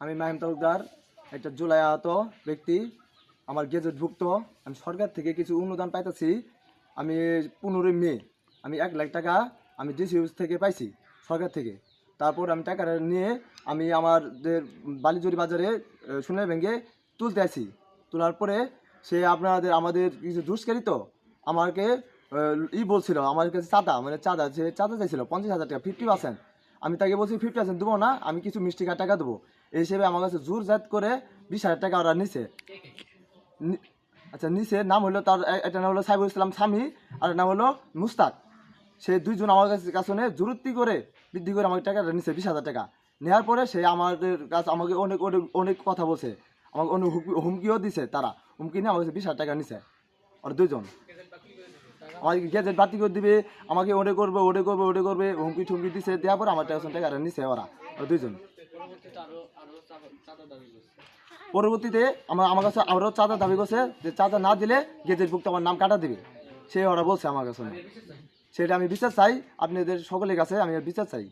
আমি মাহিম তালুকদার, একটা জুলাই আহত ব্যক্তি। আমার গেজেটভুক্ত। আমি সরকার থেকে কিছু অনুদান পাইতেছি। আমি 15 মে আমি 1 লাখ টাকা আমি ডিসি অফিস থেকে পাইছি, সরকার থেকে। তারপর আমি টাকাটা নিয়ে আমি আমাদের বালিজুরি বাজারে সোনালী ব্যাংকে তুলতে আসি। তোলার পরে সে আমাদের কিছু দুষ্কারী তো আমাকে বলছিল আমার কাছে চাঁদা, মানে সে চাঁদা চাইছিল 50,000 টাকা, 50%। আমি তাকে বলছি 50% দেবো না, আমি কিছু মিষ্টি টাকা দেবো। এই হিসেবে আমার কাছে জোর জাত করে 20,000 টাকা ওরা নিছে। আচ্ছা, নিচে নাম হলো তার, একটা নাম হলো সাইবুল ইসলাম স্বামী, আর নাম হলো মুস্তাক। সে দুইজন আমার কাছে জরুরি করে বৃদ্ধি করে আমাকে টাকাটা নিছে 20,000 টাকা। নেওয়ার পরে সে আমাদের কাছে আমাকে অনেক অনেক অনেক কথা বলছে, আমাকে অনেক হুমকিও দিছে। তারা হুমকি নিয়ে আমার কাছে 20,000 টাকা নিছে। আর দুইজন আমাকে গেজেট বাতিল করে দিবে, আমাকে ওটা করবে হুমকি ঠুমকি দিছে। দেওয়ার পরে আমার টাকাটা নিছে ওরা, আর দুইজন। পরবর্তীতে আমার কাছে আরও চাঁদা দাবি করছে যে চাঁদা না দিলে গেজেটভুক্ত আমার নাম কাটা দিবে, সে ওরা বলছে আমার কাছে। সেটা আমি বিচার চাই, আপনাদের সকলের কাছে আমি বিচার চাই।